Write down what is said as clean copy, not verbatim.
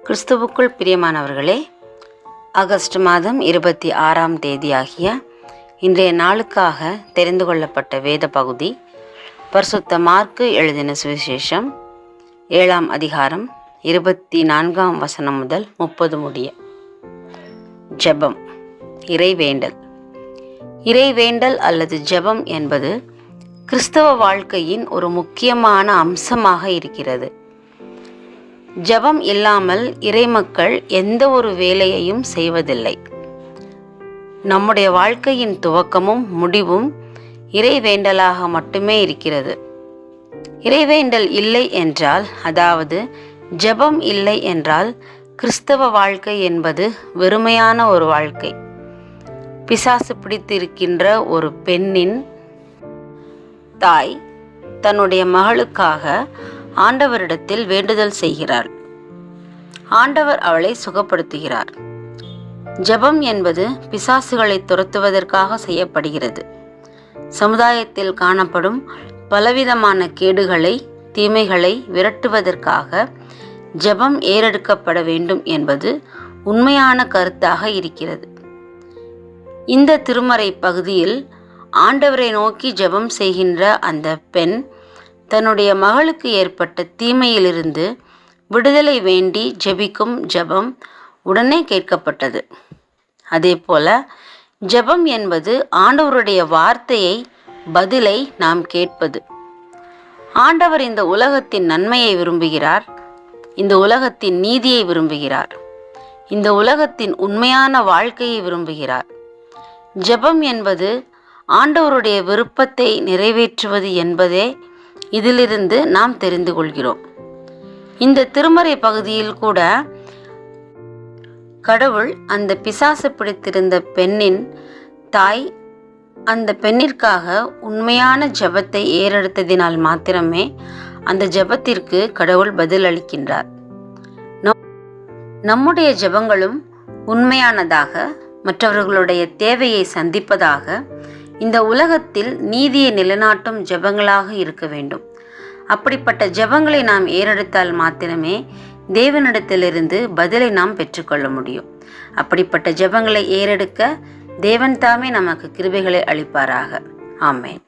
கிறிஸ்துவுக்குள் பிரியமானவர்களே, ஆகஸ்ட் மாதம் 26ஆம் தேதியாகிய இன்றைய நாளுக்காக தெரிந்து கொள்ளப்பட்ட வேத பகுதி பரிசுத்த மார்க்கு எழுதின சுவிசேஷம் 7ஆம் அதிகாரம் 24ஆம் வசனம் முதல் 30 முடிய. ஜெபம், இறைவேண்டல். இறைவேண்டல் அல்லது ஜெபம் என்பது கிறிஸ்தவ வாழ்க்கையின் ஒரு முக்கியமான அம்சமாக இருக்கிறது. ஜெபம் இல்லாமல் இறைமக்கள் எந்த ஒரு வேலையையும் செய்வதில்லை. நம்முடைய வாழ்க்கையின் துவக்கமும் முடிவும் இறைவேண்டலாக மட்டுமே இருக்கிறது. இறைவேண்டல் இல்லை என்றால், அதாவது ஜெபம் இல்லை என்றால், கிறிஸ்தவ வாழ்க்கை என்பது வெறுமையான ஒரு வாழ்க்கை. பிசாசு பிடித்திருக்கின்ற ஒரு பெண்ணின் தாய் தன்னுடைய மகளுக்காக ஆண்டவரிடத்தில் வேண்டுதல் செய்கிறாள். ஆண்டவர் அவளை சுகப்படுத்துகிறார். ஜெபம் என்பது பிசாசுகளை துரத்துவதற்காக செய்யப்படுகிறது. சமுதாயத்தில் காணப்படும் பலவிதமான கேடுகளை, தீமைகளை விரட்டுவதற்காக ஜெபம் ஏறெடுக்கப்பட வேண்டும் என்பது உண்மையான கருத்தாக இருக்கிறது. இந்த திருமறை பகுதியில் ஆண்டவரை நோக்கி ஜெபம் செய்கின்ற அந்த பெண் தன்னுடைய மகளுக்கு ஏற்பட்ட தீமையிலிருந்து விடுதலை வேண்டி ஜெபிக்கும் ஜெபம் உடனே கேட்கப்பட்டது. அதேபோல ஜெபம் என்பது ஆண்டவருடைய வார்த்தையை, பதிலை நாம் கேட்பது. ஆண்டவர் இந்த உலகத்தின் நன்மையை விரும்புகிறார். இந்த உலகத்தின் நீதியை விரும்புகிறார். இந்த உலகத்தின் உண்மையான வாழ்க்கையை விரும்புகிறார். ஜெபம் என்பது ஆண்டவருடைய விருப்பத்தை நிறைவேற்றுவது என்பதே இதிலிருந்து நாம் தெரிந்து கொள்கிறோம். இந்த திருமறை பகுதியில் கூட கடவுள் அந்த பிசாசு பிடித்திருந்த பெண்ணின் தாய் அந்த பெண்ணிற்காக உண்மையான ஜெபத்தை ஏறெடுத்ததினால் மாத்திரமே அந்த ஜெபத்திற்கு கடவுள் பதில் அளிக்கின்றார். நம்முடைய ஜெபங்களும் உண்மையானதாக, மற்றவர்களுடைய தேவையை சந்திப்பதாக, இந்த உலகத்தில் நீதியை நிலைநாட்டும் ஜெபங்களாக இருக்க வேண்டும். அப்படிப்பட்ட ஜெபங்களை நாம் ஏறெடுத்தால் மாத்திரமே தேவனிடத்திலிருந்து பதிலை நாம் பெற்றுக்கொள்ள முடியும். அப்படிப்பட்ட ஜெபங்களை ஏறெடுக்க தேவன் தாமே நமக்கு கிருபைகளை அளிப்பாராக. ஆமென்.